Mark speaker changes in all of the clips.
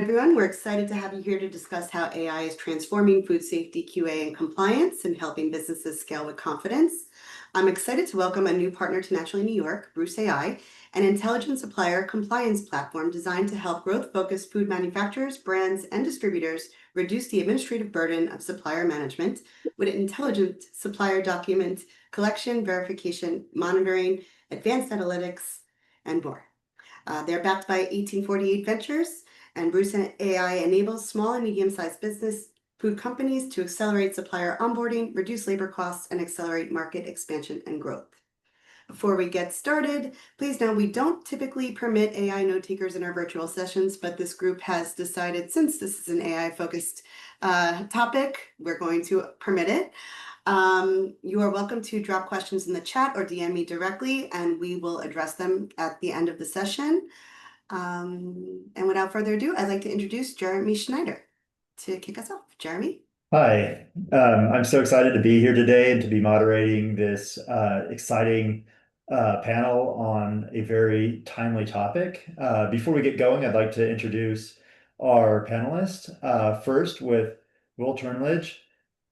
Speaker 1: Everyone, we're excited to have you here to discuss how AI is transforming food safety, QA, and compliance and helping businesses scale with confidence. I'm excited to welcome a new partner to Naturally New York, BruceAI, an intelligent supplier compliance platform designed to help growth-focused food manufacturers, brands, and distributors reduce the administrative burden of supplier management with intelligent supplier document collection, verification, monitoring, advanced analytics, and more. They're backed by 1848 Ventures, and BruceAI enables small and medium-sized business food companies to accelerate supplier onboarding, reduce labor costs, and accelerate market expansion and growth. Before we get started, please know we don't typically permit AI note takers in our virtual sessions, but this group has decided, since this is an AI-focused topic, we're going to permit it. You are welcome to drop questions in the chat or DM me directly, and we will address them at the end of the session. And without further ado, I'd like to introduce Jeremy Schneider to kick us off. Jeremy?
Speaker 2: Hi, I'm so excited to be here today and to be moderating this exciting panel on a very timely topic. Before we get going, I'd like to introduce our panelists. First, with Will Turnledge,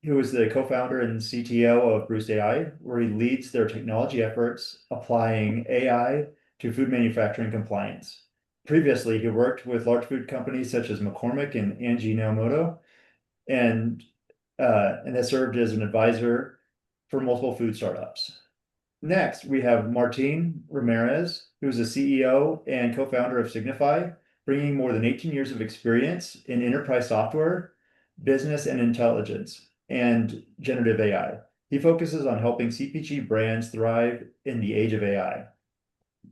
Speaker 2: who is the co-founder and CTO of BruceAI, where he leads their technology efforts applying AI to food manufacturing compliance. Previously, he worked with large food companies such as McCormick and Angie Naomoto, and has served as an advisor for multiple food startups. Next, we have Martin Ramirez, who's the CEO and co-founder of Signify, bringing more than 18 years of experience in enterprise software, business and intelligence, and generative AI. He focuses on helping CPG brands thrive in the age of AI.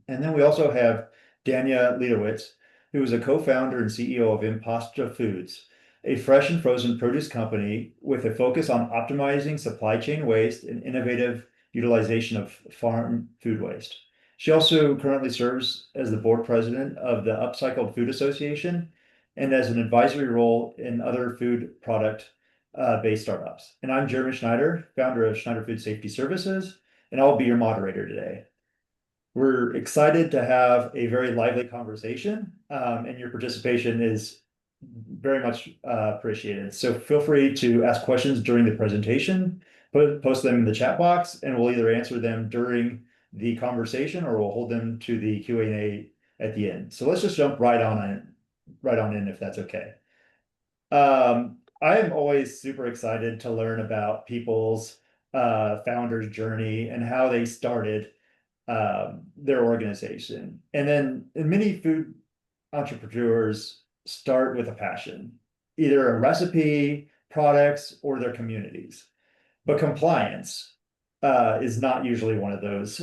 Speaker 2: And then we also have Dania Lidowitz, who is a co-founder and CEO of Impasta Foods, a fresh and frozen produce company with a focus on optimizing supply chain waste and innovative utilization of farm food waste. She also currently serves as the board president of the Upcycled Food Association and as an advisory role in other food product based startups. And I'm Jeremy Schneider, founder of Schneider Food Safety Services, and I'll be your moderator today. We're excited to have a very lively conversation, and your participation is very much appreciated. So feel free to ask questions during the presentation, post them in the chat box, and we'll either answer them during the conversation or we'll hold them to the Q&A at the end. So let's just jump right on in if that's okay. I am always super excited to learn about people's founder's journey and how they started their organization. And then many food entrepreneurs start with a passion, either a recipe, products, or their communities. But compliance is not usually one of those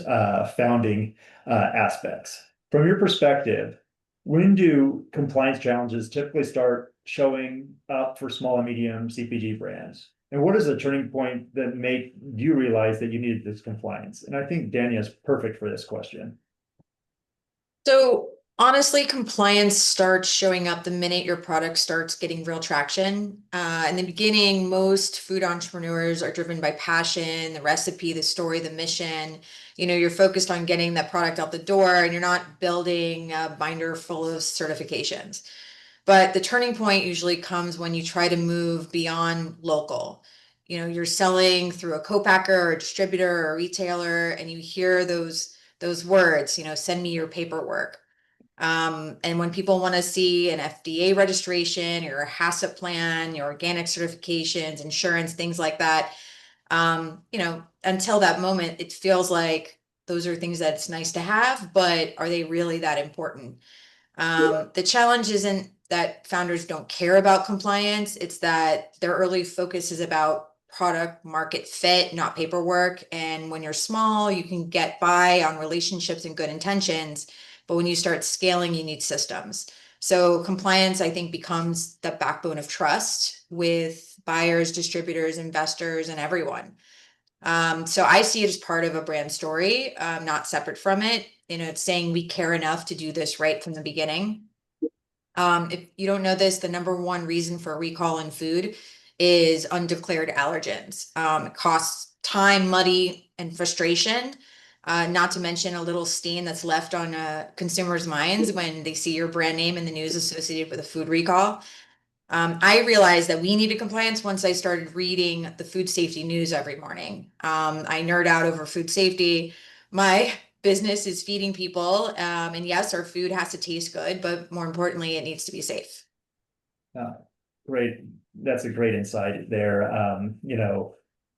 Speaker 2: founding aspects. From your perspective, when do compliance challenges typically start showing up for small and medium CPG brands? And what is the turning point that made you realize that you needed this compliance? And I think Dania is perfect for this question.
Speaker 3: So honestly, compliance starts showing up the minute your product starts getting real traction. In the beginning, most food entrepreneurs are driven by passion, the recipe, the story, the mission. You're focused on getting that product out the door and you're not building a binder full of certifications. But the turning point usually comes when you try to move beyond local. You're selling through a co-packer or a distributor or a retailer, and you hear those words, send me your paperwork. And when people want to see an FDA registration, your HACCP plan, your organic certifications, insurance, things like that, until that moment, it feels like those are things that it's nice to have, but are they really that important? The challenge isn't that founders don't care about compliance. It's that their early focus is about product market fit, not paperwork. And when you're small, you can get by on relationships and good intentions. But when you start scaling, you need systems. So compliance, I think, becomes the backbone of trust with buyers, distributors, investors, and everyone. So I see it as part of a brand story, not separate from it. It's saying we care enough to do this right from the beginning. If you don't know this, the number one reason for a recall in food is undeclared allergens. It costs time, money, and frustration. Not to mention a little stain that's left on consumers' minds when they see your brand name in the news associated with a food recall. I realized that we needed compliance once I started reading the food safety news every morning. I nerd out over food safety. My business is feeding people, and yes, our food has to taste good, but more importantly, it needs to be safe.
Speaker 2: Great. That's a great insight there.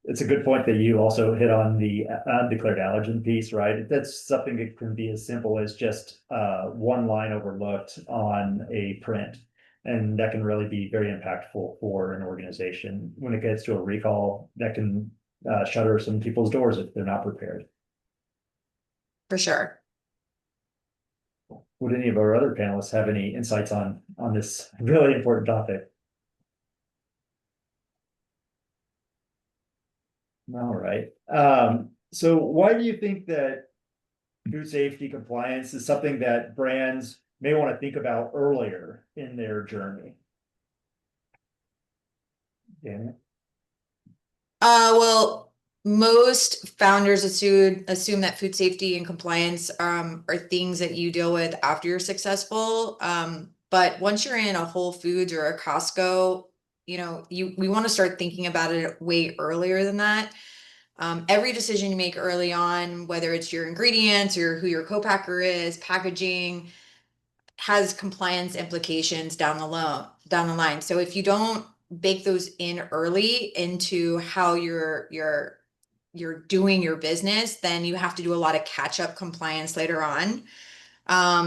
Speaker 2: It's a good point that you also hit on the undeclared allergen piece, right? That's something that can be as simple as just one line overlooked on a print. And that can really be very impactful for an organization. When it gets to a recall, that can shutter some people's doors if they're not prepared.
Speaker 3: For sure.
Speaker 2: Would any of our other panelists have any insights on this really important topic? All right. So why do you think that food safety compliance is something that brands may want to think about earlier in their journey? Daniel?
Speaker 3: Well, most founders assume that food safety and compliance are things that you deal with after you're successful. But once you're in a Whole Foods or a Costco, we want to start thinking about it way earlier than that. Every decision you make early on, whether it's your ingredients or who your co-packer is, packaging, has compliance implications down the line. So if you don't bake those in early into how you're doing your business, then you have to do a lot of catch-up compliance later on.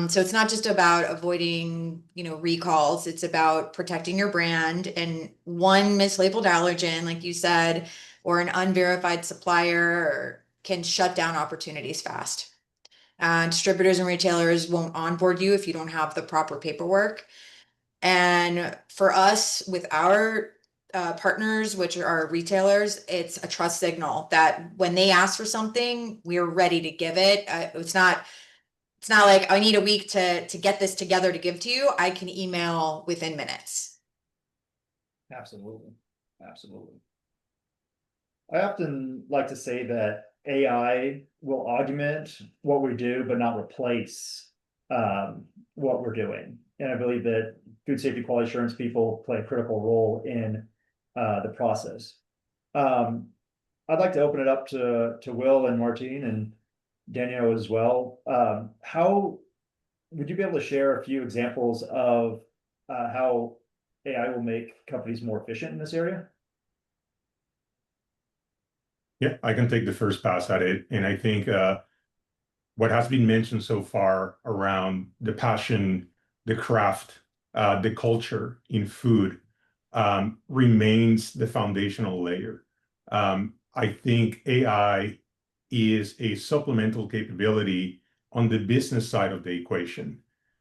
Speaker 3: So it's not just about avoiding, recalls. It's about protecting your brand. And one mislabeled allergen, like you said, or an unverified supplier can shut down opportunities fast. Distributors and retailers won't onboard you if you don't have the proper paperwork. And for us, with our partners, which are our retailers, it's a trust signal that when they ask for something, we're ready to give it. It's not like I need a week to get this together to give to you. I can email within minutes.
Speaker 2: Absolutely. Absolutely. I often like to say that AI will augment what we do, but not replace what we're doing. And I believe that food safety quality assurance people play a critical role in the process. I'd like to open it up to Will and Martine and Danielle as well. How would you be able to share a few examples of how AI will make companies more efficient in this area?
Speaker 4: Yeah, I can take the first pass at it. And I think what has been mentioned so far around the passion, the craft, the culture in food remains the foundational layer. I think AI is a supplemental capability on the business side of the equation.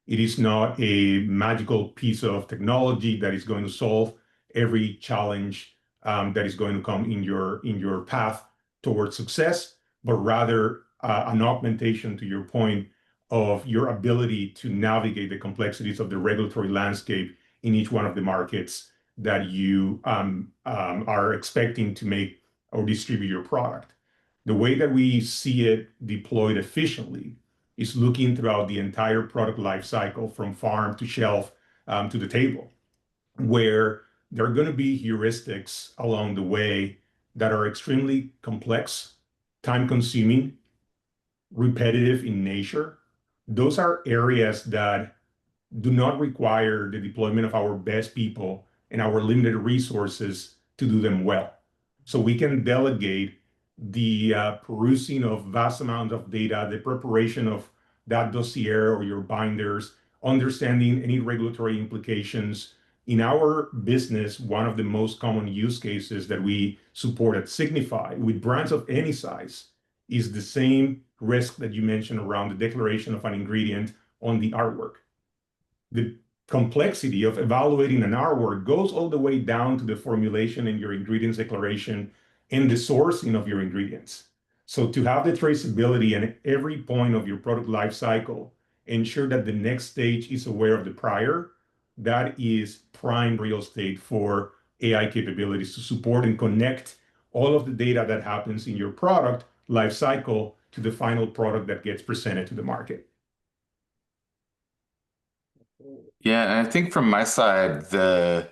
Speaker 4: It is not a magical piece of technology that is going to solve every challenge that is going to come in your path towards success, but rather an augmentation, to your point, of your ability to navigate the complexities of the regulatory landscape in each one of the markets that you are expecting to make or distribute your product. The way that we see it deployed efficiently is looking throughout the entire product life cycle from farm to shelf to the table, where there are going to be heuristics along the way that are extremely complex, time-consuming, repetitive in nature. Those are areas that do not require the deployment of our best people and our limited resources to do them well. So we can delegate the perusing of vast amounts of data, the preparation of that dossier or your binders, understanding any regulatory implications. In our business, one of the most common use cases that we support at Signify with brands of any size is the same risk that you mentioned around the declaration of an ingredient on the artwork. The complexity of evaluating an artwork goes all the way down to the formulation in your ingredients declaration and the sourcing of your ingredients. So to have the traceability at every point of your product life cycle, ensure that the next stage is aware of the prior, that is prime real estate for AI capabilities to support and connect all of the data that happens in your product life cycle to the final product that gets presented to the market.
Speaker 5: Yeah, and I think from my side, the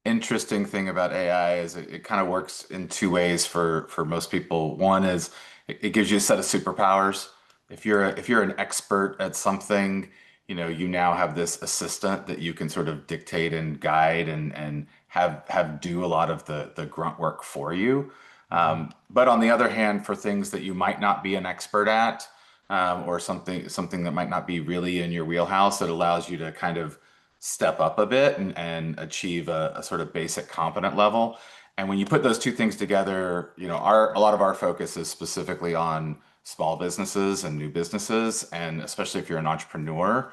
Speaker 5: interesting thing about AI is it kind of works in two ways for most people. One is it gives you a set of superpowers. If you're an expert at something, you now have this assistant that you can sort of dictate and guide and have do a lot of the grunt work for you. But on the other hand, for things that you might not be an expert at, or something that might not be really in your wheelhouse, it allows you to kind of step up a bit and achieve a sort of basic competent level. And when you put those two things together, a lot of our focus is specifically on small businesses and new businesses, and especially if you're an entrepreneur,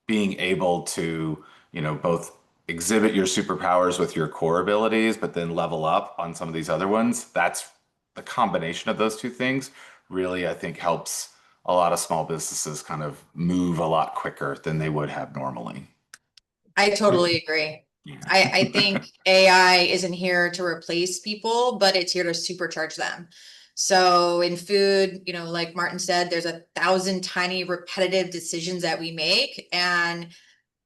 Speaker 5: being able to, both exhibit your superpowers with your core abilities, but then level up on some of these other ones. That's the combination of those two things really, I think, helps a lot of small businesses kind of move a lot quicker than they would have normally.
Speaker 3: I totally agree.
Speaker 5: Yeah.
Speaker 3: I think AI isn't here to replace people, but it's here to supercharge them. So in food, like Martin said, there's 1,000 tiny repetitive decisions that we make, and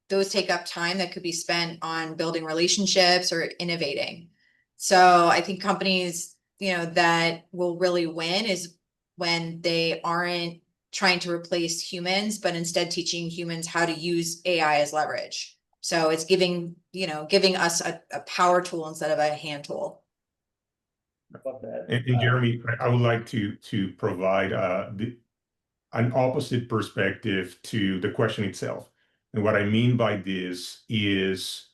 Speaker 3: those take up time that could be spent on building relationships or innovating. So I think companies, that will really win is when they aren't trying to replace humans, but instead teaching humans how to use AI as leverage. So it's giving us a power tool instead of a hand tool.
Speaker 2: I love that.
Speaker 4: And Jeremy, I would like to provide an opposite perspective to the question itself. And what I mean by this is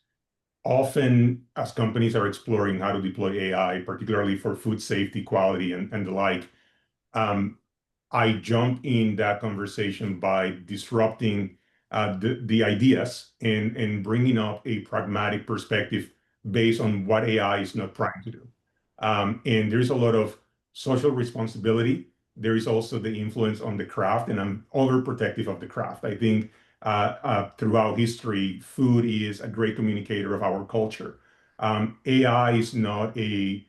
Speaker 4: often as companies are exploring how to deploy AI, particularly for food safety, quality, and the like, I jump in that conversation by disrupting the ideas and bringing up a pragmatic perspective based on what AI is not trying to do. And there's a lot of social responsibility. There is also the influence on the craft, and I'm overprotective of the craft. I think throughout history, food is a great communicator of our culture. AI is not a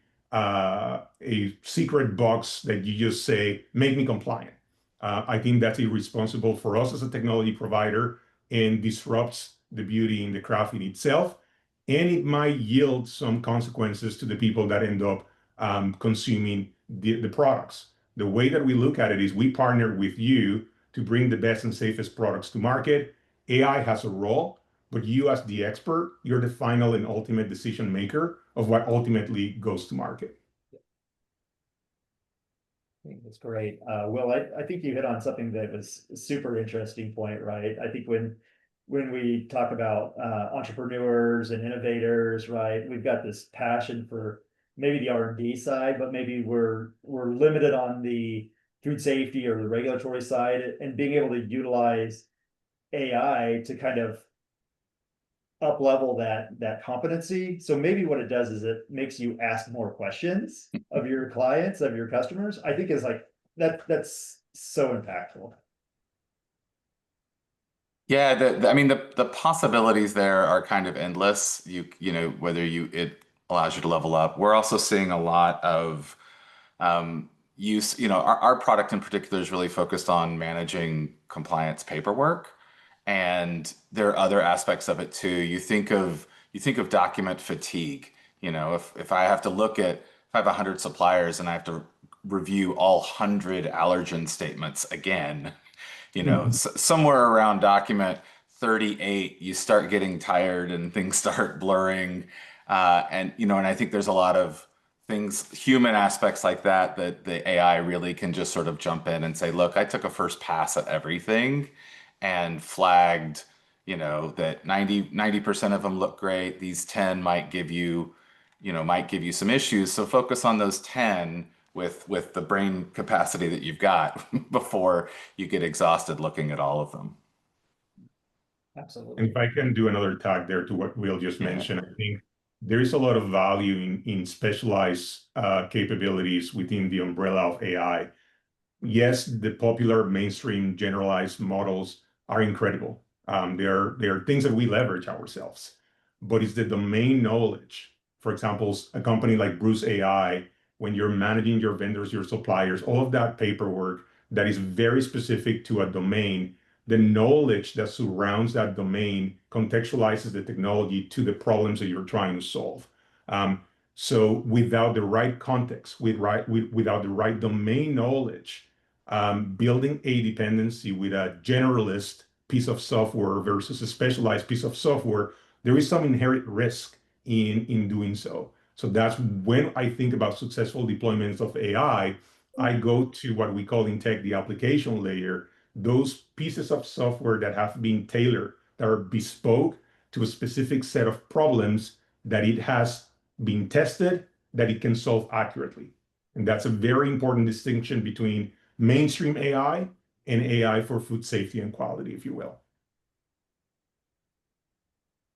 Speaker 4: secret box that you just say, make me compliant. I think that's irresponsible for us as a technology provider and disrupts the beauty in the craft in itself. And it might yield some consequences to the people that end up consuming the products. The way that we look at it is we partner with you to bring the best and safest products to market. AI has a role, but you as the expert, you're the final and ultimate decision maker of what ultimately goes to market.
Speaker 2: I think that's great. Well, I think you hit on something that was a super interesting point, right? I think when we talk about entrepreneurs and innovators, right, we've got this passion for maybe the R&D side, but maybe we're limited on the food safety or the regulatory side, and being able to utilize AI to kind of up level that competency. So maybe what it does is it makes you ask more questions of your clients, of your customers. I think is like that's so impactful.
Speaker 5: Yeah, I mean the possibilities there are kind of endless. It allows you to level up. We're also seeing a lot of use. Our product in particular is really focused on managing compliance paperwork, and there are other aspects of it too. You think of document fatigue. If I have to if I have 100 suppliers and I have to review all 100 allergen statements again, somewhere around document 38, you start getting tired and things start blurring. And I think there's a lot of human aspects like that the AI really can just sort of jump in and say, look, I took a first pass at everything and flagged, that 90% of them look great. These 10 might give you some issues. So focus on those 10 with the brain capacity that you've got before you get exhausted looking at all of them.
Speaker 2: Absolutely.
Speaker 4: And if I can do another tag there to what Will just mentioned, I think there is a lot of value in specialized capabilities within the umbrella of AI. Yes, the popular mainstream generalized models are incredible. They are things that we leverage ourselves, but it's the domain knowledge. For example, a company like BruceAI, when you're managing your vendors, your suppliers, all of that paperwork, that is very specific to a domain, the knowledge that surrounds that domain contextualizes the technology to the problems that you're trying to solve. So without the right context, without the right domain knowledge, building a dependency with a generalist piece of software versus a specialized piece of software, there is some inherent risk in doing so. So that's when I think about successful deployments of AI, I go to what we call in tech the application layer, those pieces of software that have been tailored, that are bespoke to a specific set of problems that it has been tested, that it can solve accurately. And that's a very important distinction between mainstream AI and AI for food safety and quality, if you will.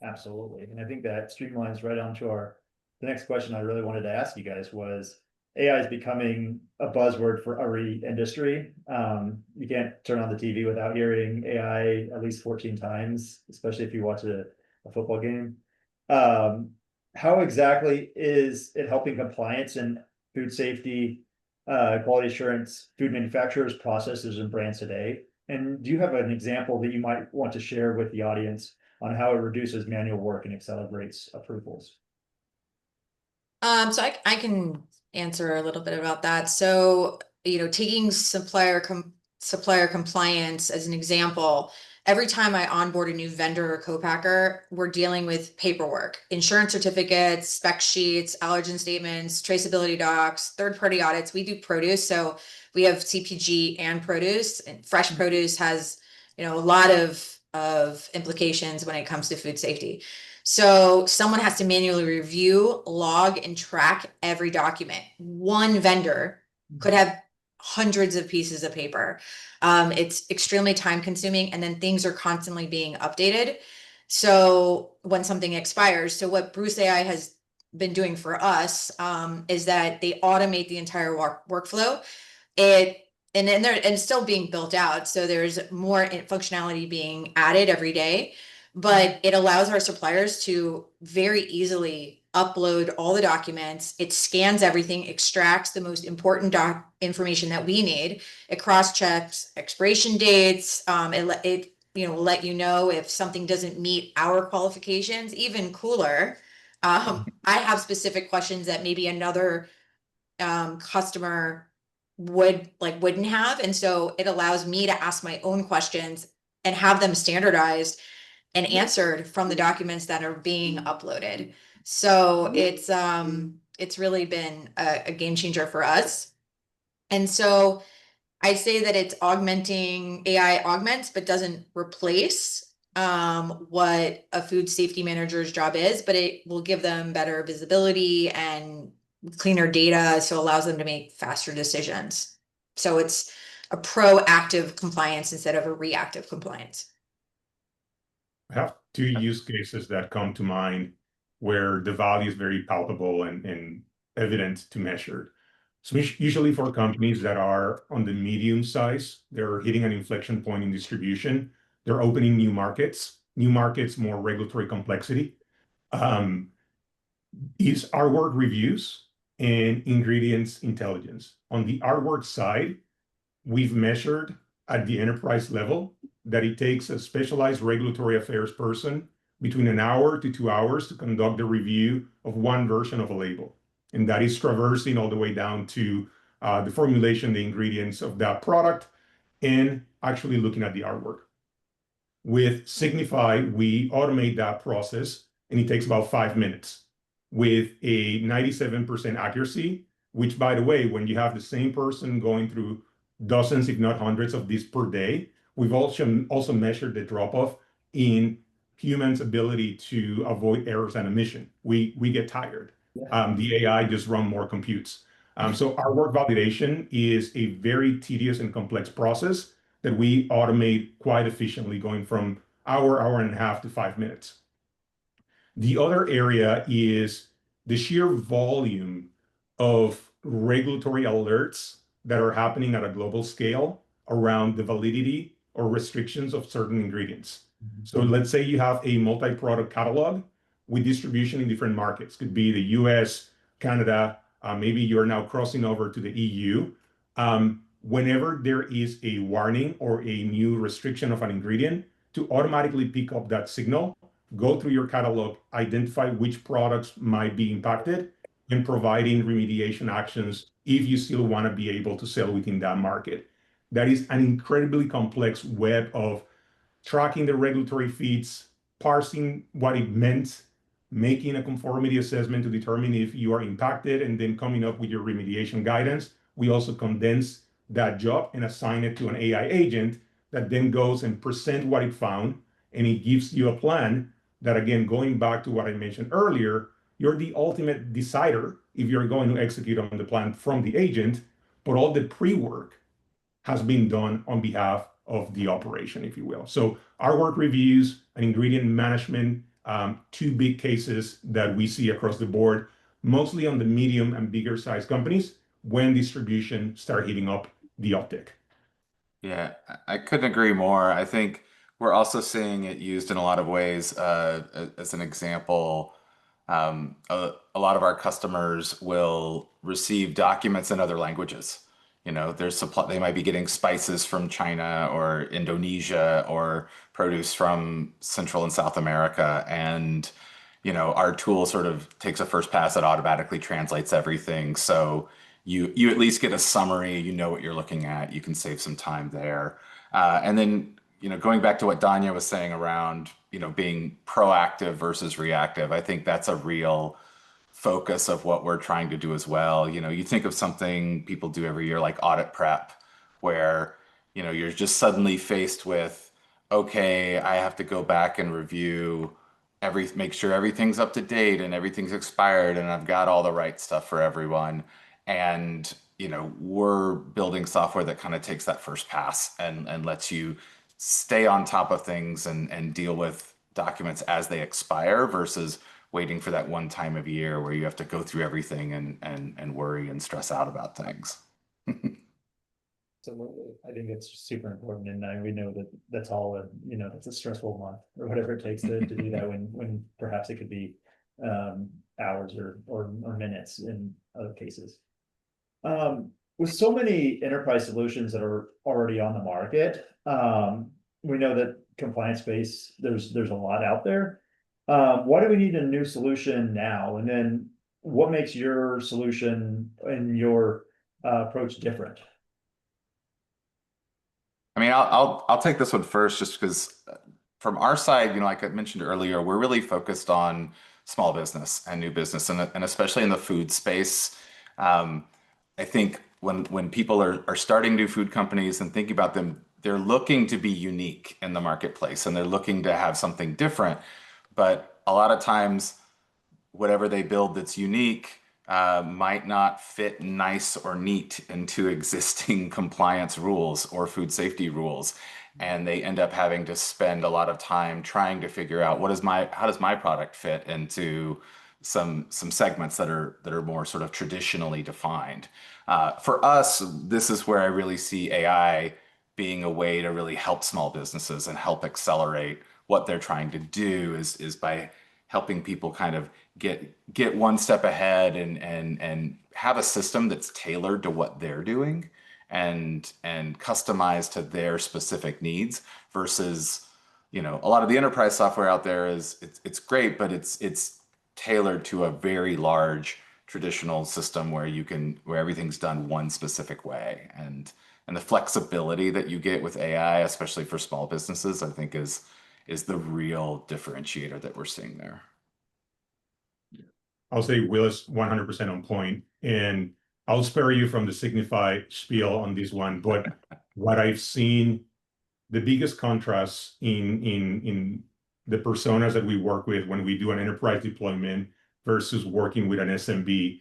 Speaker 2: Absolutely. And I think that streamlines right onto the next question I really wanted to ask you guys was, AI is becoming a buzzword for every industry. You can't turn on the TV without hearing AI at least 14 times, especially if you watch a football game. How exactly is it helping compliance and food safety, quality assurance, food manufacturers, processors, and brands today? And do you have an example that you might want to share with the audience on how it reduces manual work and accelerates approvals?
Speaker 3: So I can answer a little bit about that. So, taking supplier compliance as an example, every time I onboard a new vendor or co-packer, we're dealing with paperwork, insurance certificates, spec sheets, allergen statements, traceability docs, third-party audits. We do produce, so we have CPG and produce, and fresh produce has, a lot of implications when it comes to food safety. So someone has to manually review, log, and track every document. One vendor could have hundreds of pieces of paper. It's extremely time consuming, and then things are constantly being updated. So when something expires, so what BruceAI has been doing for us is that they automate the entire workflow. And it's still being built out, so there's more functionality being added every day, but it allows our suppliers to very easily upload all the documents. It scans everything, extracts the most important information that we need. It cross-checks expiration dates. It will let you know if something doesn't meet our qualifications. Even cooler, I have specific questions that maybe another customer wouldn't have, and so it allows me to ask my own questions and have them standardized and answered from the documents that are being uploaded. So it's really been a game changer for us. And so I say that it's AI augments but doesn't replace what a food safety manager's job is, but it will give them better visibility and cleaner data, so it allows them to make faster decisions. So it's a proactive compliance instead of a reactive compliance.
Speaker 4: I have two use cases that come to mind where the value is very palpable and evident to measure. So usually for companies that are on the medium size, they're hitting an inflection point in distribution. They're opening new markets, more regulatory complexity. Is artwork reviews and ingredients intelligence. On the artwork side, we've measured at the enterprise level that it takes a specialized regulatory affairs person between an hour to 2 hours to conduct the review of one version of a label. And that is traversing all the way down to the formulation, the ingredients of that product, and actually looking at the artwork. With Signify, we automate that process, and it takes about 5 minutes with a 97% accuracy, which, by the way, when you have the same person going through dozens, if not hundreds of these per day, we've also measured the drop-off in humans' ability to avoid errors and omission. We get tired. The AI just run more computes. So our work validation is a very tedious and complex process that we automate quite efficiently, going from hour and a half to 5 minutes. The other area is the sheer volume of regulatory alerts that are happening at a global scale around the validity or restrictions of certain ingredients. So let's say you have a multi-product catalog with distribution in different markets. Could be the US, Canada, maybe you're now crossing over to the EU. whenever there is a warning or a new restriction of an ingredient, to automatically pick up that signal, go through your catalog, identify which products might be impacted, and providing remediation actions if you still want to be able to sell within that market. That is an incredibly complex web of tracking the regulatory feeds, parsing what it meant, making a conformity assessment to determine if you are impacted, and then coming up with your remediation guidance. We also condense that job and assign it to an AI agent that then goes and present what it found, and it gives you a plan that, again, going back to what I mentioned earlier, you're the ultimate decider if you're going to execute on the plan from the agent, but all the pre-work has been done on behalf of the operation, if you will. So our work reviews and ingredient management, two big cases that we see across the board, mostly on the medium and bigger size companies when distribution start hitting up the uptick.
Speaker 5: Yeah, I couldn't agree more. I think we're also seeing it used in a lot of ways. As an example, a lot of our customers will receive documents in other languages. You know, they might be getting spices from China or Indonesia or produce from Central and South America. And, you know, our tool sort of takes a first pass that automatically translates everything. So you at least get a summary, you know what you're looking at, you can save some time there. And then, you know, going back to what Danya was saying around, you know, being proactive versus reactive, I think that's a real focus of what we're trying to do as well. You know, you think of something people do every year like audit prep, where, you know, you're just suddenly faced with, okay, I have to go back and review make sure everything's up to date and everything's expired and I've got all the right stuff for everyone. And, you know, we're building software that kind of takes that first pass and lets you stay on top of things and deal with documents as they expire versus waiting for that one time of year where you have to go through everything and worry and stress out about things.
Speaker 2: Absolutely. I think it's super important. And we know that that's all that's a stressful month or whatever it takes to do that when perhaps it could be hours or minutes in other cases. With so many enterprise solutions that are already on the market, we know that compliance space, there's a lot out there. Why do we need a new solution now? And then what makes your solution and your approach different?
Speaker 5: I mean, I'll take this one first, just because from our side, you know, like I mentioned earlier, we're really focused on small business and new business, and especially in the food space. I think when people are starting new food companies and thinking about them, they're looking to be unique in the marketplace and they're looking to have something different. But a lot of times, whatever they build that's unique might not fit nice or neat into existing compliance rules or food safety rules. And they end up having to spend a lot of time trying to figure out how does my product fit into some segments that are more sort of traditionally defined. For us, this is where I really see AI being a way to really help small businesses and help accelerate what they're trying to do is by helping people kind of get one step ahead and have a system that's tailored to what they're doing and customized to their specific needs versus, you know, a lot of the enterprise software out there it's great, but it's tailored to a very large traditional system where everything's done one specific way. And the flexibility that you get with AI, especially for small businesses, I think is the real differentiator that we're seeing there.
Speaker 4: I'll say Will is 100% on point, and I'll spare you from the Signify spiel on this one. But what I've seen, the biggest contrast in the personas that we work with when we do an enterprise deployment versus working with an SMB,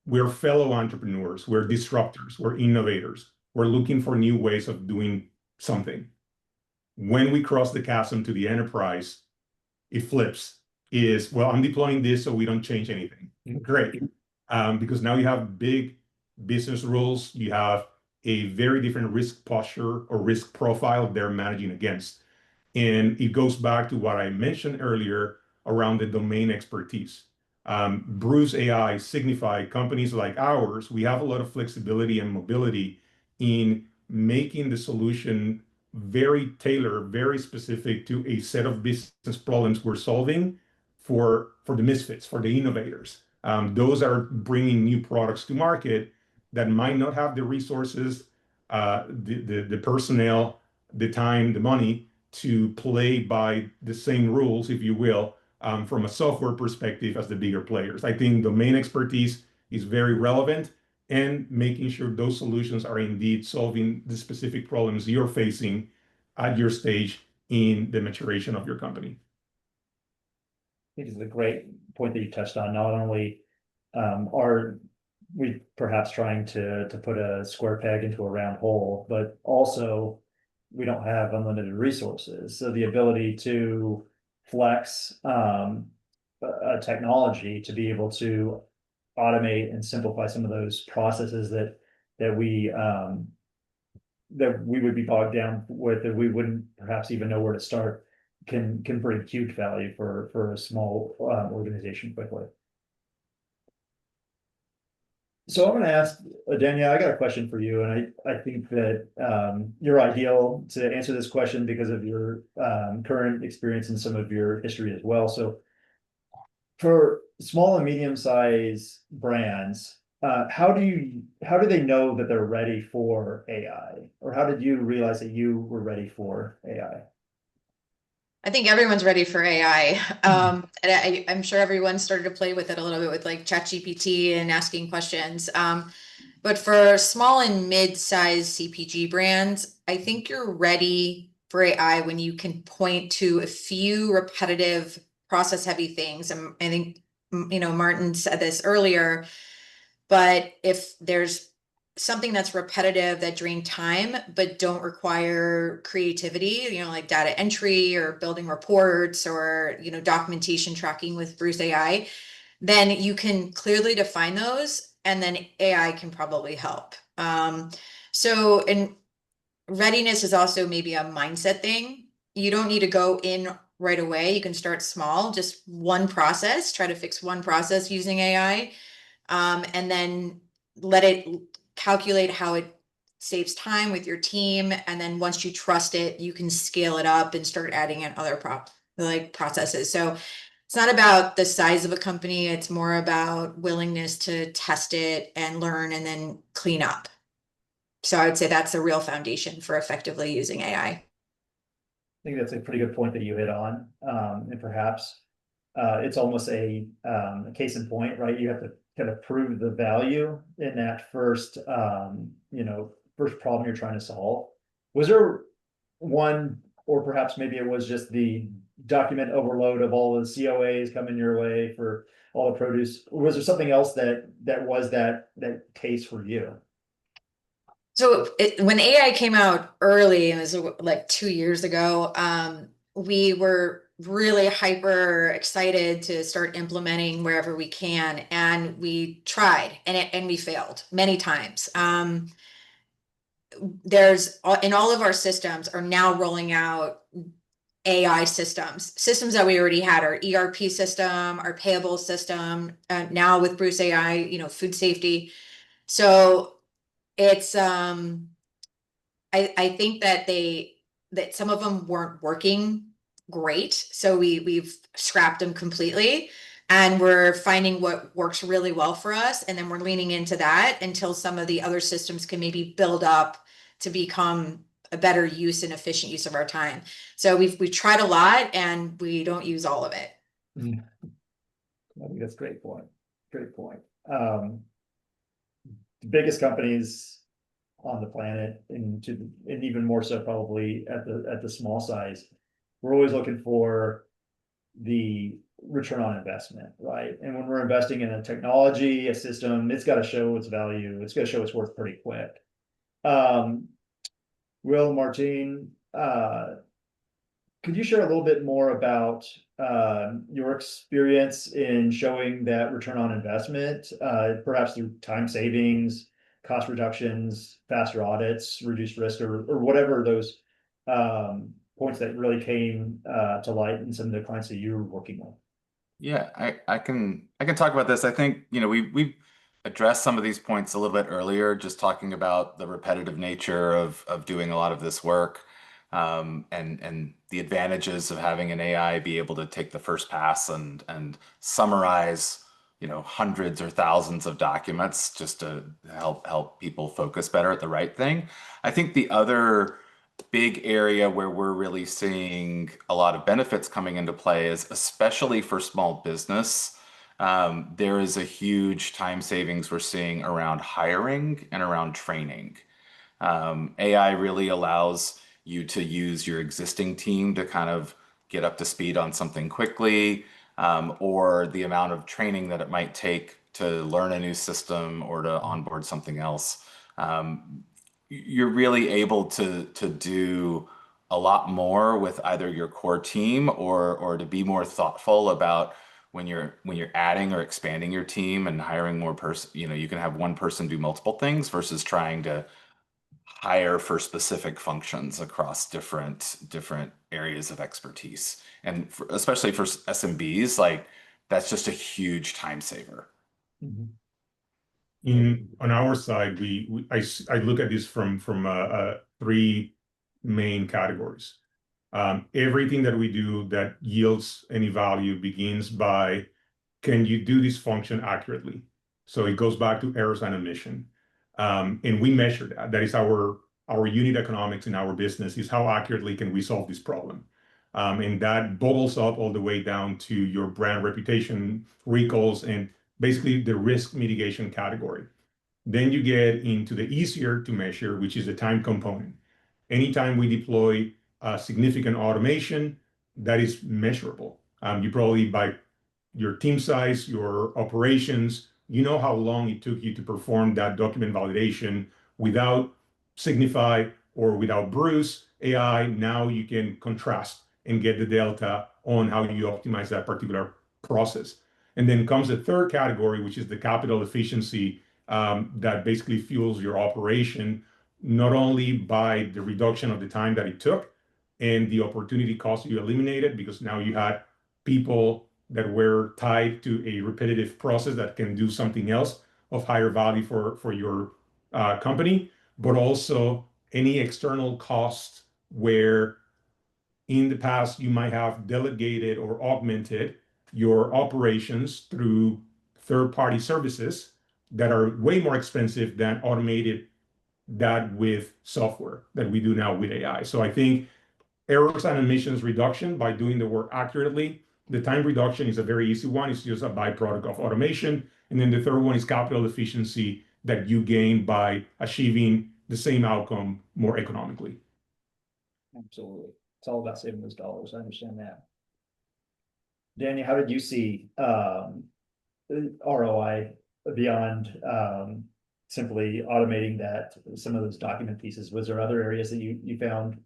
Speaker 4: we're fellow entrepreneurs, we're disruptors, we're innovators, we're looking for new ways of doing something. When we cross the chasm to the enterprise, it flips. Well, I'm deploying this so we don't change anything. Great. Because now you have big business rules, you have a very different risk posture or risk profile they're managing against. And it goes back to what I mentioned earlier around the domain expertise. BruceAI, Signify, companies like ours, we have a lot of flexibility and mobility in making the solution very tailored, very specific to a set of business problems we're solving for the misfits, for the innovators. Those are bringing new products to market that might not have the resources, the personnel, the time, the money to play by the same rules, if you will, from a software perspective as the bigger players. I think domain expertise is very relevant, and making sure those solutions are indeed solving the specific problems you're facing at your stage in the maturation of your company.
Speaker 2: I think it's a great point that you touched on. Not only are we perhaps trying to put a square peg into a round hole, but also we don't have unlimited resources. So the ability to flex a technology to be able to automate and simplify some of those processes that we would be bogged down with, that we wouldn't perhaps even know where to start, can bring huge value for a small organization quickly. So I'm going to ask Danielle, I got a question for you, and I think that you're ideal to answer this question because of your current experience and some of your history as well. So for small and medium-sized brands, how do they know that they're ready for AI? Or how did you realize that you were ready for AI?
Speaker 3: I think everyone's ready for AI. And I'm sure everyone started to play with it a little bit with like ChatGPT and asking questions. But for small and mid-sized CPG brands, I think you're ready for AI when you can point to a few repetitive, process-heavy things. And I think, Martin said this earlier, but if there's something that's repetitive that drain time but don't require creativity, like data entry or building reports or documentation tracking with BruceAI, then you can clearly define those, and then AI can probably help. So and readiness is also maybe a mindset thing. You don't need to go in right away. You can start small, just one process, try to fix one process using AI, and then let it calculate how it saves time with your team. And then once you trust it, you can scale it up and start adding in other processes. So it's not about the size of a company. It's more about willingness to test it and learn and then clean up. So I would say that's a real foundation for effectively using AI.
Speaker 2: I think that's a pretty good point that you hit on. And perhaps it's almost a case in point, right? You have to kind of prove the value in that first problem you're trying to solve. Was there one, or perhaps maybe it was just the document overload of all the COAs coming your way for all the produce? Or was there something else that was that case for you?
Speaker 3: So when AI came out early, it was like 2 years ago, we were really hyper excited to start implementing wherever we can. And we tried and we failed many times. There's in all of our systems are now rolling out AI systems that we already had, our ERP system, our payable system, now with BruceAI, food safety. So it's I think that some of them weren't working great, so we've scrapped them completely, and we're finding what works really well for us, and then we're leaning into that until some of the other systems can maybe build up to become a better use and efficient use of our time. So we've tried a lot, and we don't use all of it.
Speaker 2: I think that's a great point. Great point. The biggest companies on the planet, and even more so probably at the small size, we're always looking for the return on investment, right? And when we're investing in a technology, a system, it's got to show its value. It's got to show its worth pretty quick. Will, Martin, could you share a little bit more about your experience in showing that return on investment, perhaps through time savings, cost reductions, faster audits, reduced risk, or whatever those points that really came to light in some of the clients that you were working with?
Speaker 5: Yeah, I can talk about this. I think, we've addressed some of these points a little bit earlier, just talking about the repetitive nature of doing a lot of this work, and the advantages of having an AI be able to take the first pass and summarize, hundreds or thousands of documents just to help people focus better at the right thing. I think the other big area where we're really seeing a lot of benefits coming into play is especially for small business. There is a huge time savings we're seeing around hiring and around training. AI really allows you to use your existing team to kind of get up to speed on something quickly, or the amount of training that it might take to learn a new system or to onboard something else. You're really able to do a lot more with either your core team or to be more thoughtful about when you're adding or expanding your team and hiring more person. You can have one person do multiple things versus trying to hire for specific functions across different areas of expertise. And especially for SMBs, like that's just a huge time saver.
Speaker 4: On our side, I look at this from three main categories. Everything that we do that yields any value begins by, can you do this function accurately? So it goes back to errors and omission. And we measure that. That is our unit economics in our business, is how accurately can we solve this problem. And that bubbles up all the way down to your brand reputation, recalls, and basically the risk mitigation category. Then you get into the easier to measure, which is the time component. Anytime we deploy significant automation, that is measurable. You probably, by your team size, your operations, you know how long it took you to perform that document validation without Signify or without Bruce AI. Now you can contrast and get the delta on how you optimize that particular process. And then comes the third category, which is the capital efficiency, that basically fuels your operation, not only by the reduction of the time that it took and the opportunity cost you eliminated, because now you had people that were tied to a repetitive process that can do something else of higher value for your company, but also any external costs where in the past you might have delegated or augmented your operations through third-party services that are way more expensive than automated that with software that we do now with AI. So I think errors and emissions reduction by doing the work accurately. The time reduction is a very easy one. It's just a byproduct of automation. And then the third one is capital efficiency that you gain by achieving the same outcome more economically.
Speaker 2: Absolutely. It's all about saving those dollars. I understand that. Danny, how did you see ROI beyond simply automating some of those document pieces? Was there other areas that you found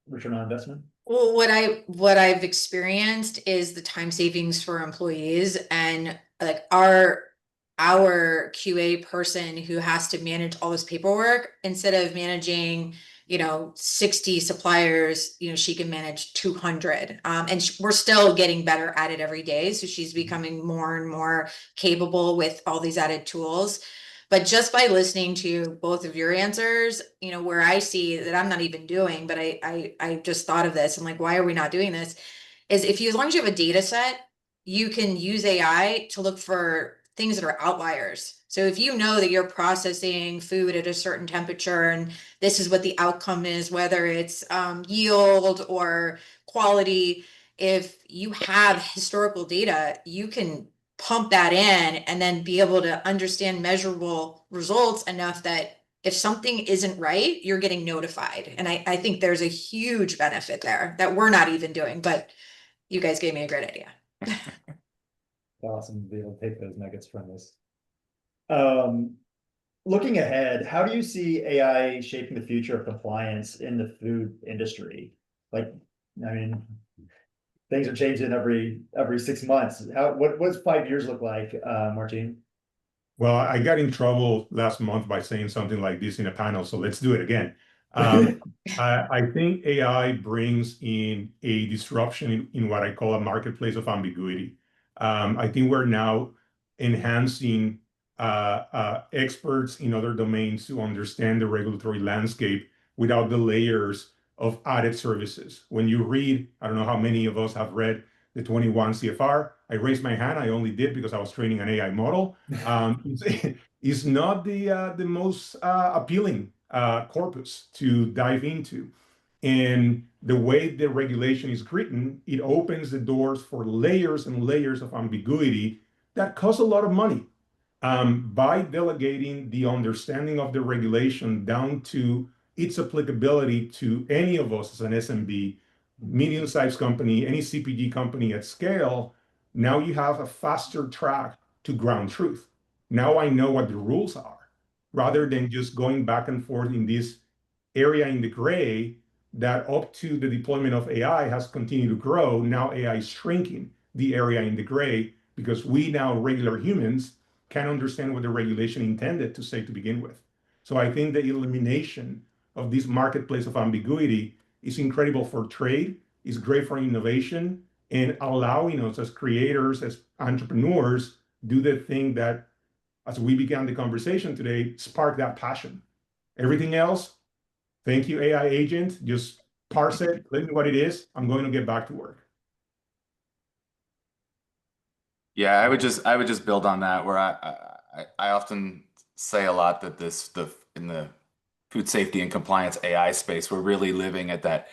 Speaker 2: return on investment?
Speaker 3: Well, what I've experienced is the time savings for employees, and like our QA person who has to manage all this paperwork, instead of managing 60 suppliers, she can manage 200. And we're still getting better at it every day. So she's becoming more and more capable with all these added tools. But just by listening to both of your answers, where I see that I'm not even doing, but I just thought of this and like, why are we not doing this? Is as long as you have a data set, you can use AI to look for things that are outliers. So if you know that you're processing food at a certain temperature and this is what the outcome is, whether it's yield or quality, if you have historical data, you can pump that in and then be able to understand measurable results enough that if something isn't right, you're getting notified. And I think there's a huge benefit there that we're not even doing, but you guys gave me a great idea.
Speaker 2: Awesome to be able to take those nuggets from this. Looking ahead, how do you see AI shaping the future of compliance in the food industry? Like, I mean, things are changing every 6 months. What does 5 years look like, Martin?
Speaker 4: Well, I got in trouble last month by saying something like this in a panel, so let's do it again. I think AI brings in a disruption in what I call a marketplace of ambiguity. I think we're now enhancing experts in other domains to understand the regulatory landscape without the layers of added services. When you read, I don't know how many of us have read the 21 CFR. I raised my hand. I only did because I was training an AI model. It's not the most appealing corpus to dive into. And the way the regulation is written, it opens the doors for layers and layers of ambiguity that cost a lot of money. By delegating the understanding of the regulation down to its applicability to any of us as an SMB, medium-sized company, any CPG company at scale, now you have a faster track to ground truth. Now I know what the rules are, rather than just going back and forth in this area in the gray that up to the deployment of AI has continued to grow. Now AI is shrinking the area in the gray because we now, regular humans, can understand what the regulation intended to say to begin with. So I think the elimination of this marketplace of ambiguity is incredible for trade, is great for innovation, and allowing us as creators, as entrepreneurs, do the thing that, as we began the conversation today, spark that passion. Everything else, thank you, AI agent. Just parse it, let me what it is. I'm going to get back to work.
Speaker 5: Yeah, I would just build on that where I often say a lot that in the food safety and compliance AI space, we're really living at that,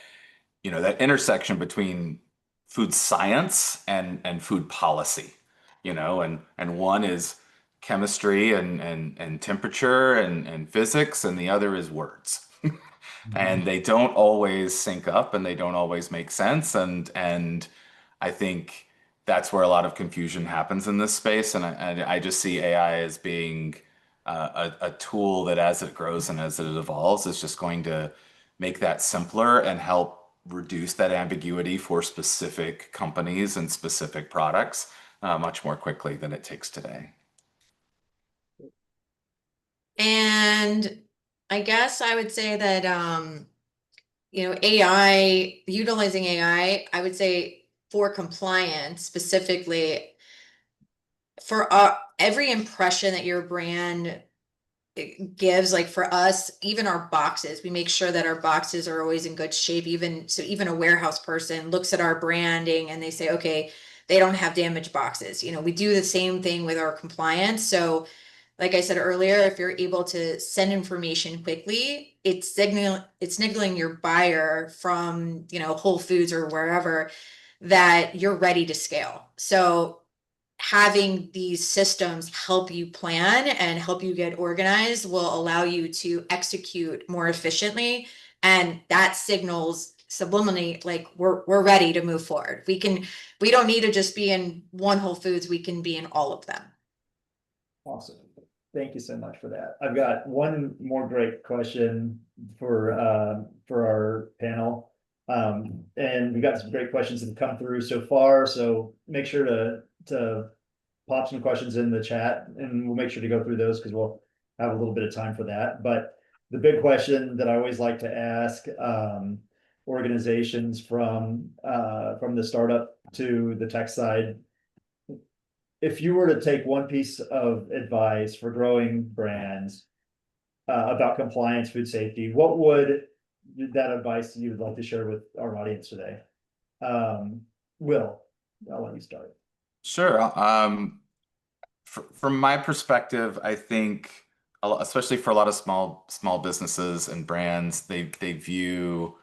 Speaker 5: that intersection between food science and food policy, and one is chemistry and temperature and physics, and the other is words. And they don't always sync up and they don't always make sense. And I think that's where a lot of confusion happens in this space. And I just see AI as being a tool that, as it grows and as it evolves, is just going to make that simpler and help reduce that ambiguity for specific companies and specific products much more quickly than it takes today.
Speaker 3: And I guess I would say that, AI, utilizing AI, I would say for compliance specifically, for every impression that your brand gives, like for us, even our boxes, we make sure that our boxes are always in good shape. Even a warehouse person looks at our branding and they say, okay, they don't have damaged boxes. We do the same thing with our compliance. So like I said earlier, if you're able to send information quickly, it's signaling your buyer from, Whole Foods or wherever, that you're ready to scale. So having these systems help you plan and help you get organized will allow you to execute more efficiently. And that signals subliminally, like we're ready to move forward. We don't need to just be in one Whole Foods, we can be in all of them.
Speaker 2: Awesome. Thank you so much for that. I've got one more great question for our panel. And we got some great questions that have come through so far. So make sure to pop some questions in the chat and we'll make sure to go through those because we'll have a little bit of time for that. But the big question that I always like to ask organizations from the startup to the tech side, if you were to take one piece of advice for growing brands about compliance, food safety, what would that advice you would like to share with our audience today? Will, I'll let you start.
Speaker 5: Sure. From my perspective, I think, especially for a lot of small businesses and brands, they view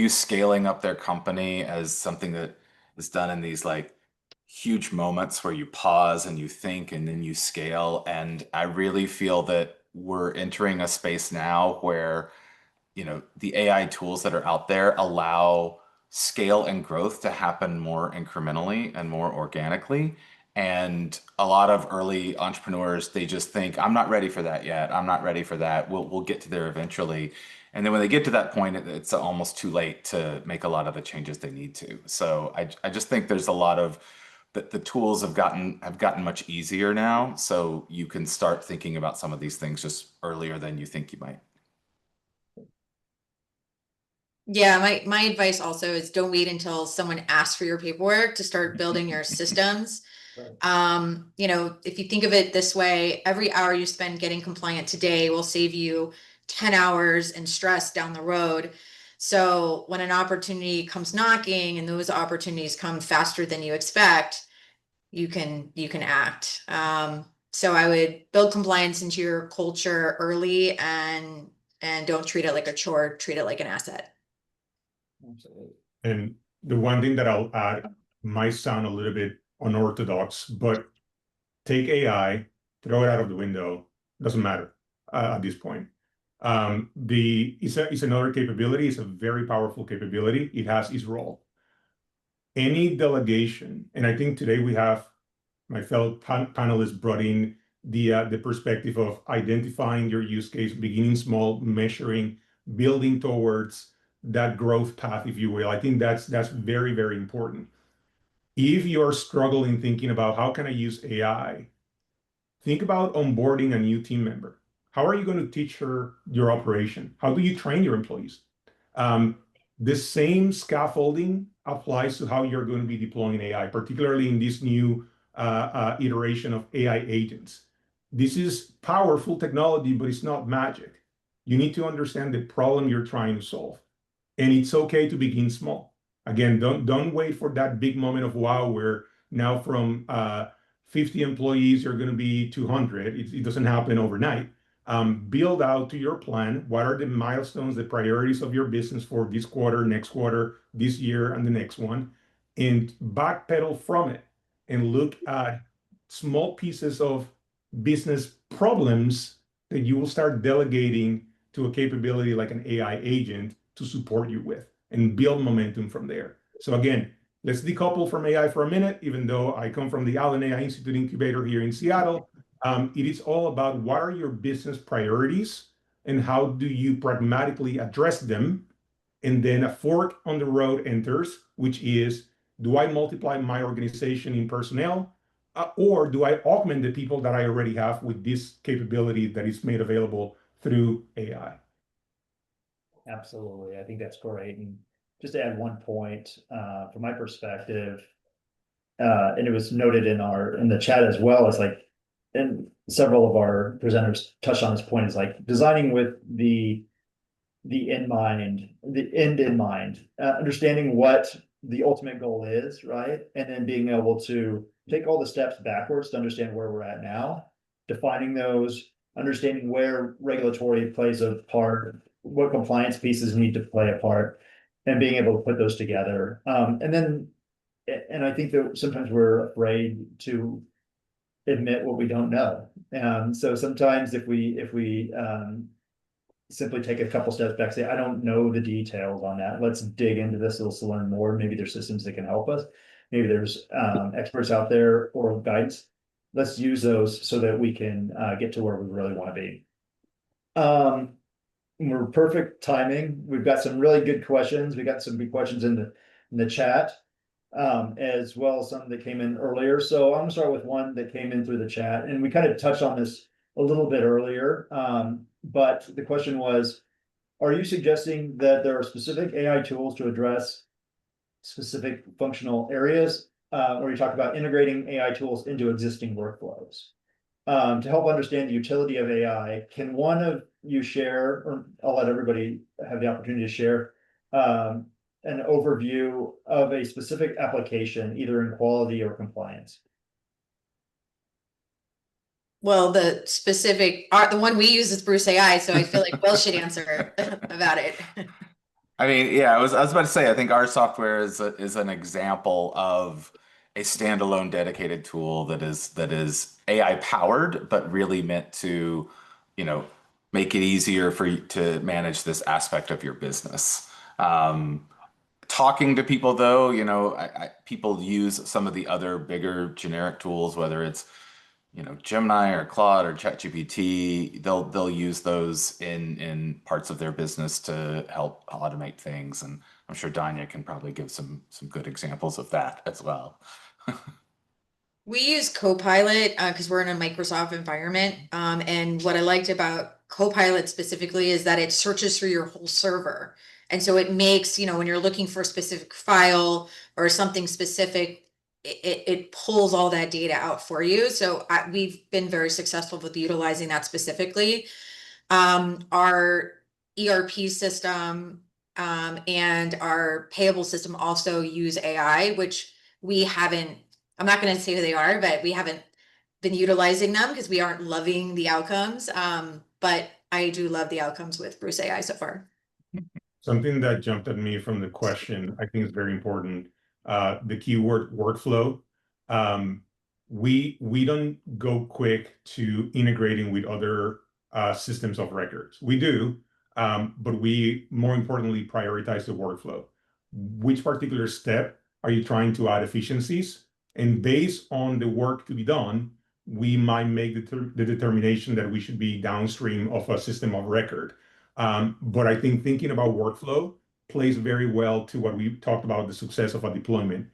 Speaker 5: scaling up their company as something that is done in these like huge moments where you pause and you think and then you scale. And I really feel that we're entering a space now where the AI tools that are out there allow scale and growth to happen more incrementally and more organically. And a lot of early entrepreneurs, they just think, I'm not ready for that yet. I'm not ready for that. We'll get to there eventually. And then when they get to that point, it's almost too late to make a lot of the changes they need to. So I just think there's a lot of the tools have gotten much easier now. So you can start thinking about some of these things just earlier than you think you might.
Speaker 3: Yeah, my advice also is don't wait until someone asks for your paperwork to start building your systems. You know, if you think of it this way, every hour you spend getting compliant today will save you 10 hours in stress down the road. So when an opportunity comes knocking and those opportunities come faster than you expect, you can act. So I would build compliance into your culture early and don't treat it like a chore, treat it like an asset.
Speaker 2: Absolutely.
Speaker 4: And the one thing that I'll add might sound a little bit unorthodox, but take AI, throw it out of the window, doesn't matter at this point. It's another capability, it's a very powerful capability. It has its role. Any delegation, and I think today we have my fellow panelists brought in the perspective of identifying your use case, beginning small, measuring, building towards that growth path, if you will. I think that's very, very important. If you're struggling thinking about how can I use AI, think about onboarding a new team member. How are you going to teach her your operation? How do you train your employees? The same scaffolding applies to how you're going to be deploying AI, particularly in this new iteration of AI agents. This is powerful technology, but it's not magic. You need to understand the problem you're trying to solve. And it's okay to begin small. Again, don't wait for that big moment of wow, where now from 50 employees, you're going to be 200. It doesn't happen overnight. Build out to your plan. What are the milestones, the priorities of your business for this quarter, next quarter, this year, and the next one, and backpedal from it and look at small pieces of business problems that you will start delegating to a capability like an AI agent to support you with and build momentum from there. So again, let's decouple from AI for a minute, even though I come from the Allen AI Institute incubator here in Seattle. It is all about what are your business priorities and how do you pragmatically address them. And then a fork on the road enters, which is, do I multiply my organization in personnel or do I augment the people that I already have with this capability that is made available through AI?
Speaker 2: Absolutely. I think that's great. And just to add one point, from my perspective, and it was noted in the chat as well, is like, and several of our presenters touched on this point, is like designing with the end in mind, understanding what the ultimate goal is, right? And then being able to take all the steps backwards to understand where we're at now, defining those, understanding where regulatory plays a part, what compliance pieces need to play a part, and being able to put those together. And I think that sometimes we're afraid to admit what we don't know. So sometimes if we simply take a couple steps back, say, I don't know the details on that. Let's dig into this. Let's learn more. Maybe there's systems that can help us. Maybe there's experts out there or guides. Let's use those so that we can get to where we really want to be. We're perfect timing. We've got some really good questions. We got some good questions in the chat, as well as some that came in earlier. So I'm gonna start with one that came in through the chat, and we kind of touched on this a little bit earlier. But the question was, are you suggesting that there are specific AI tools to address specific functional areas? Or you talk about integrating AI tools into existing workflows? To help understand the utility of AI, can one of you share, or I'll let everybody have the opportunity to share, an overview of a specific application, either in quality or compliance?
Speaker 3: Well, the one we use is BruceAI, so I feel like Will should answer about it.
Speaker 5: I mean, yeah, I was about to say, I think our software is an example of a standalone dedicated tool that is AI powered, but really meant to, make it easier for you to manage this aspect of your business. Talking to people though, people use some of the other bigger generic tools, whether it's Gemini or Claude or ChatGPT, they'll use those in parts of their business to help automate things. And I'm sure Danya can probably give some good examples of that as well.
Speaker 3: We use Copilot because we're in a Microsoft environment. And what I liked about Copilot specifically is that it searches through your whole server. And so it makes, when you're looking for a specific file or something specific, it pulls all that data out for you. So we've been very successful with utilizing that specifically. Our ERP system and our payable system also use AI, which we haven't, I'm not going to say who they are, but we haven't been utilizing them because we aren't loving the outcomes. But I do love the outcomes with BruceAI so far.
Speaker 4: Something that jumped at me from the question, I think is very important. The keyword workflow. We don't go quick to integrating with other systems of records. We do, but we more importantly prioritize the workflow. Which particular step are you trying to add efficiencies? And based on the work to be done, we might make the determination that we should be downstream of a system of record. But I think thinking about workflow plays very well to what we talked about, the success of a deployment.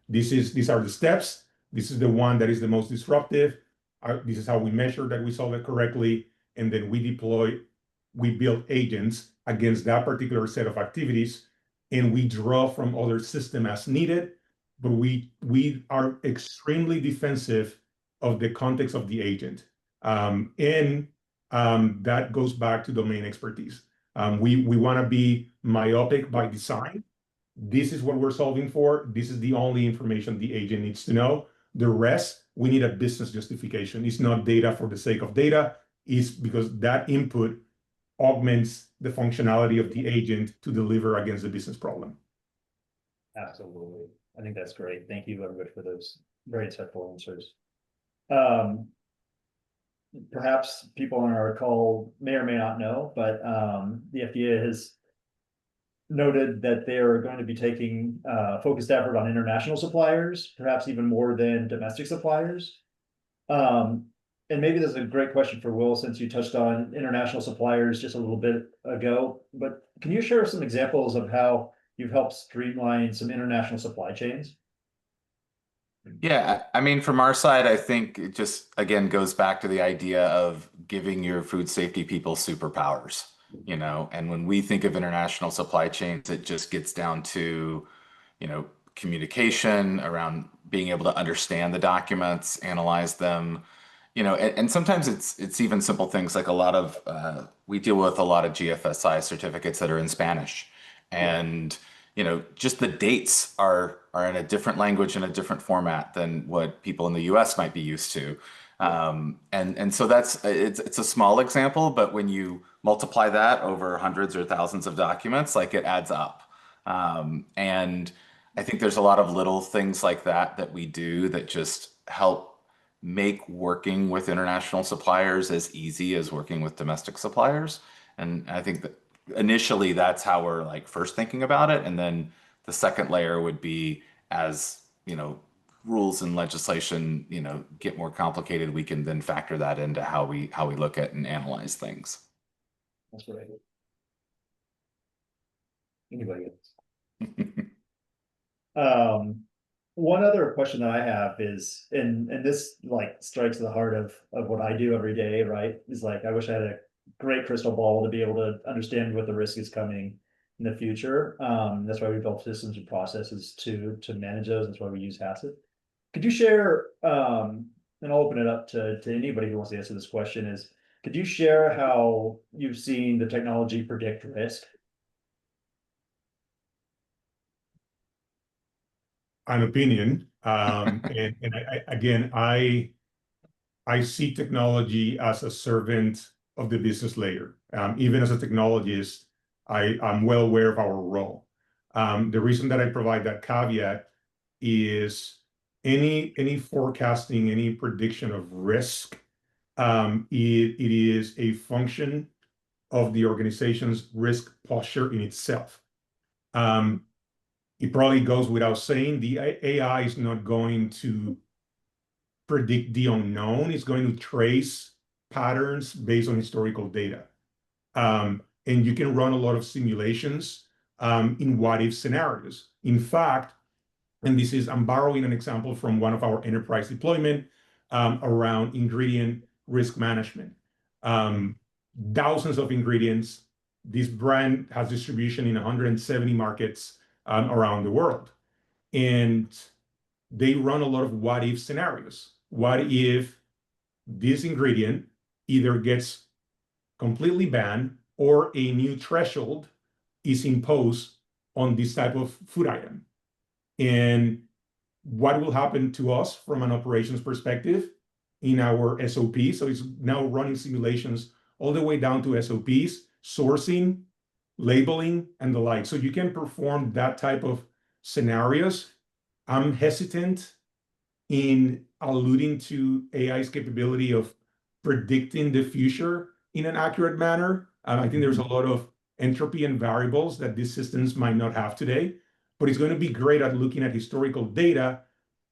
Speaker 4: These are the steps. This is the one that is the most disruptive. This is how we measure that we solve it correctly. And then we build agents against that particular set of activities, and we draw from other systems as needed. But we are extremely defensive of the context of the agent. That goes back to domain expertise. We want to be myopic by design. This is what we're solving for. This is the only information the agent needs to know. The rest, we need a business justification. It's not data for the sake of data. It's because that input augments the functionality of the agent to deliver against the business problem.
Speaker 2: Absolutely. I think that's great. Thank you, everybody, for those very insightful answers. Perhaps people on our call may or may not know, but the FDA has noted that they are going to be taking focused effort on international suppliers, perhaps even more than domestic suppliers. And maybe this is a great question for Will, since you touched on international suppliers just a little bit ago, but can you share some examples of how you've helped streamline some international supply chains?
Speaker 5: Yeah, I mean, from our side, I think it just again goes back to the idea of giving your food safety people superpowers, you know, and when we think of international supply chains, it just gets down to, you know, communication around being able to understand the documents, analyze them, you know, and sometimes it's even simple things like a lot of we deal with a lot of GFSI certificates that are in Spanish, and you know, just the dates are in a different language and a different format than what people in the US might be used to. And so it's a small example, but when you multiply that over hundreds or thousands of documents, like it adds up. And I think there's a lot of little things like that we do that just help make working with international suppliers as easy as working with domestic suppliers. And I think that initially that's how we're like first thinking about it. And then the second layer would be as, you know, rules and legislation, you know, get more complicated, we can then factor that into how we look at and analyze things.
Speaker 2: That's right. Anybody else? One other question that I have is, and this like strikes the heart of what I do every day, right? Is like, I wish I had a great crystal ball to be able to understand what the risk is coming in the future. That's why we built systems and processes to manage those. That's why we use HACCP. Could you share, and I'll open it up to anybody who wants to answer this question, is could you share how you've seen the technology predict risk?
Speaker 4: An opinion. Again, I see technology as a servant of the business layer. Even as a technologist, I'm well aware of our role. The reason that I provide that caveat is any forecasting, any prediction of risk, it is a function of the organization's risk posture in itself. It probably goes without saying, the AI is not going to predict the unknown. It's going to trace patterns based on historical data. And you can run a lot of simulations in what-if scenarios. In fact, and I'm borrowing an example from one of our enterprise deployment around ingredient risk management. Thousands of ingredients. This brand has distribution in 170 markets around the world. And they run a lot of what if scenarios. What if this ingredient either gets completely banned or a new threshold is imposed on this type of food item? And what will happen to us from an operations perspective in our SOP? So it's now running simulations all the way down to SOPs, sourcing, labeling, and the like. So you can perform that type of scenarios. I'm hesitant in alluding to AI's capability of predicting the future in an accurate manner. I think there's a lot of entropy and variables that these systems might not have today, but it's going to be great at looking at historical data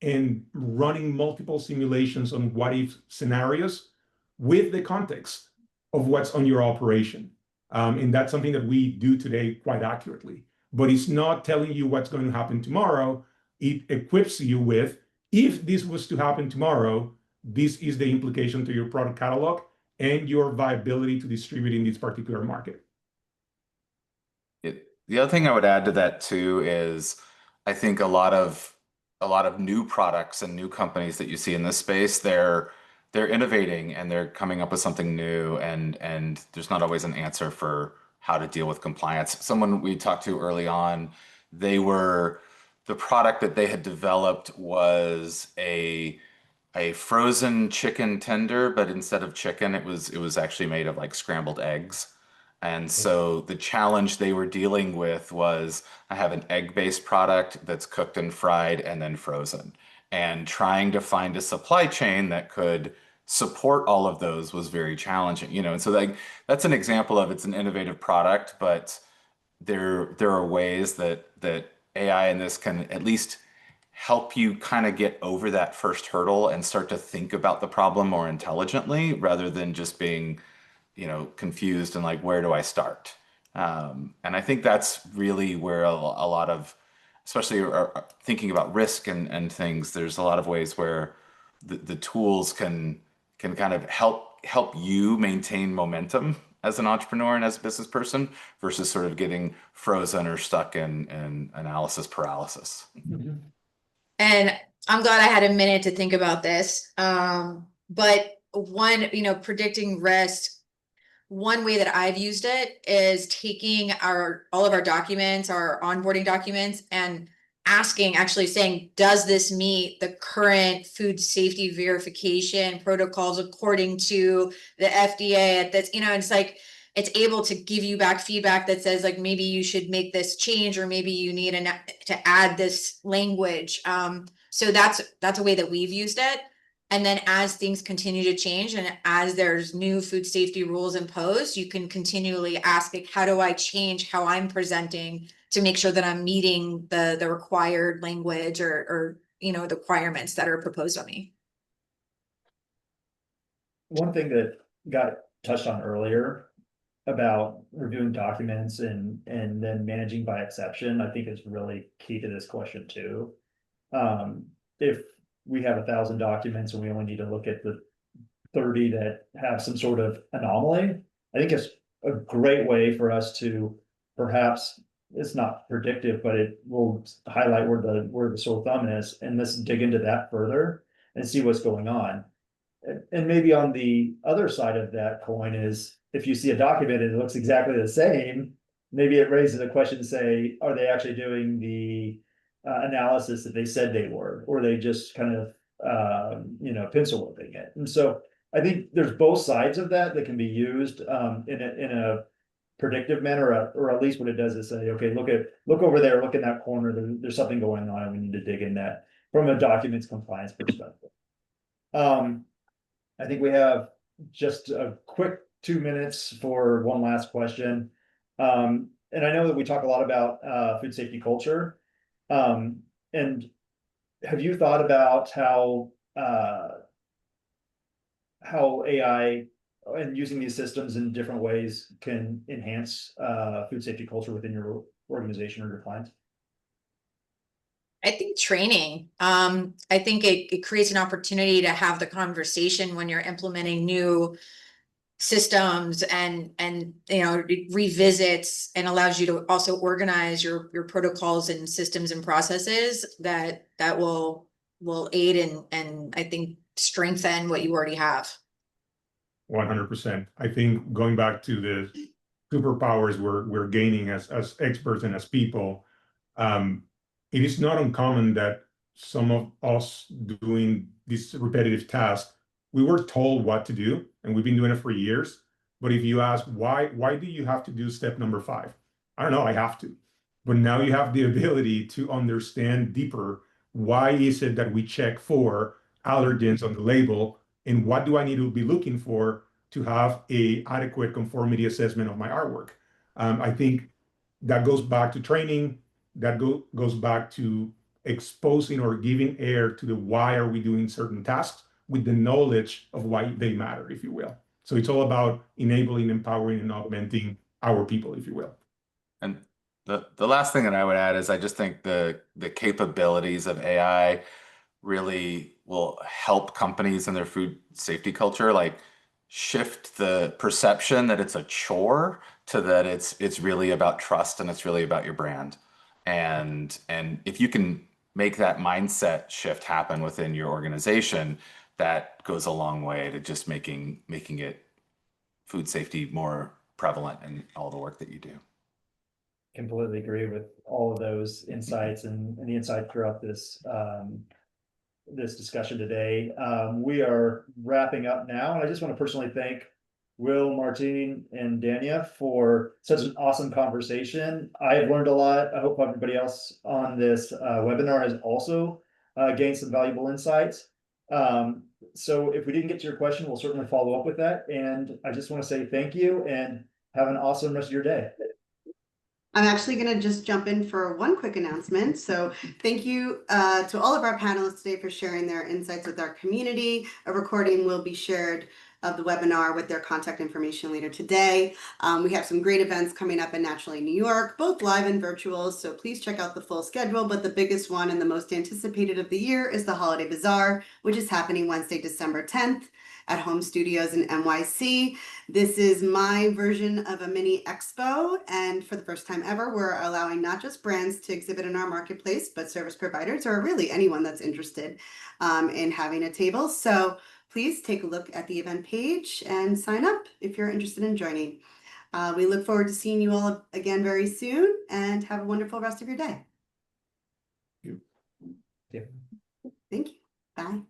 Speaker 4: and running multiple simulations on what if scenarios with the context of what's on your operation. And that's something that we do today quite accurately, but it's not telling you what's going to happen tomorrow. It equips you with, if this was to happen tomorrow, this is the implication to your product catalog and your viability to distribute in this particular market.
Speaker 5: The other thing I would add to that too is I think a lot of new products and new companies that you see in this space, they're innovating and they're coming up with something new, and there's not always an answer for how to deal with compliance. Someone we talked to early on, the product that they had developed was a frozen chicken tender, but instead of chicken, it was actually made of like scrambled eggs. And so the challenge they were dealing with was, I have an egg-based product that's cooked and fried and then frozen. And trying to find a supply chain that could support all of those was very challenging, you know. And so that's an example of, it's an innovative product, but there are ways that AI in this can at least help you kind of get over that first hurdle and start to think about the problem more intelligently, rather than just being, you know, confused and like, where do I start? And I think that's really where a lot of, especially thinking about risk and things, there's a lot of ways where the tools can kind of help you maintain momentum as an entrepreneur and as a business person, versus sort of getting frozen or stuck in analysis paralysis.
Speaker 3: And I'm glad I had a minute to think about this. But one, you know, predicting risk, one way that I've used it is taking all of our documents, our onboarding documents, and actually saying, does this meet the current food safety verification protocols according to the FDA at this, you know, it's like, it's able to give you back feedback that says like, maybe you should make this change, or maybe you need to add this language. So that's a way that we've used it. And then as things continue to change and as there's new food safety rules imposed, you can continually ask, like, how do I change how I'm presenting to make sure that I'm meeting the required language or you know, the requirements that are proposed on me.
Speaker 2: One thing that got touched on earlier about reviewing documents and then managing by exception, I think is really key to this question too. If we have 1,000 documents and we only need to look at the 30 that have some sort of anomaly, I think it's a great way for us to, perhaps, it's not predictive, but it will highlight where the sore thumb is, and let's dig into that further and see what's going on. And maybe on the other side of that coin is, if you see a document and it looks exactly the same, maybe it raises a question to say, are they actually doing the analysis that they said they were, or they just kind of you know, pencil whipping it? And so I think there's both sides of that can be used in a predictive manner, or at least what it does is say, okay, look over there, look in that corner, there's something going on and we need to dig in that from a documents compliance perspective. I think we have just a quick 2 minutes for one last question. And I know that we talk a lot about food safety culture. And have you thought about how AI and using these systems in different ways can enhance food safety culture within your organization or your clients?
Speaker 3: I think training. I think it creates an opportunity to have the conversation when you're implementing new systems, and you know, it revisits and allows you to also organize your protocols and systems and processes that will will aid and I think strengthen what you already have.
Speaker 4: 100%. I think going back to the superpowers we're gaining as experts and as people, it is not uncommon that some of us doing these repetitive tasks, we were told what to do, and we've been doing it for years. But if you ask why do you have to do step number 5? I don't know, I have to. But now you have the ability to understand deeper, why is it that we check for allergens on the label, and what do I need to be looking for to have a adequate conformity assessment of my artwork. I think that goes back to training, that goes back to exposing or giving air to the why are we doing certain tasks with the knowledge of why they matter, if you will. So it's all about enabling, empowering, and augmenting our people, if you will.
Speaker 5: And the last thing that I would add is I just think the capabilities of AI really will help companies in their food safety culture, like shift the perception that it's a chore to that it's really about trust and it's really about your brand. And if you can make that mindset shift happen within your organization, that goes a long way to just making it food safety more prevalent in all the work that you do.
Speaker 2: Completely agree with all of those insights and the insight throughout this this discussion today. We are wrapping up now, and I just want to personally thank Will, Martine, and Dania for such an awesome conversation. I have learned a lot. I hope everybody else on this webinar has also gained some valuable insights. So if we didn't get to your question, we'll certainly follow up with that. And I just want to say thank you and have an awesome rest of your day.
Speaker 1: I'm actually going to just jump in for one quick announcement. So thank you to all of our panelists today for sharing their insights with our community. A recording will be shared of the webinar with their contact information later today. We have some great events coming up in Naturally New York, both live and virtual, so please check out the full schedule. But the biggest one and the most anticipated of the year is the Holiday Bazaar, which is happening Wednesday, December 10th at Home Studios in NYC. This is my version of a mini expo, and for the first time ever, we're allowing not just brands to exhibit in our marketplace, but service providers or really anyone that's interested in having a table. So please take a look at the event page and sign up if you're interested in joining. We look forward to seeing you all again very soon, and have a wonderful rest of your day.
Speaker 2: Thank you.
Speaker 1: Thank you. Bye.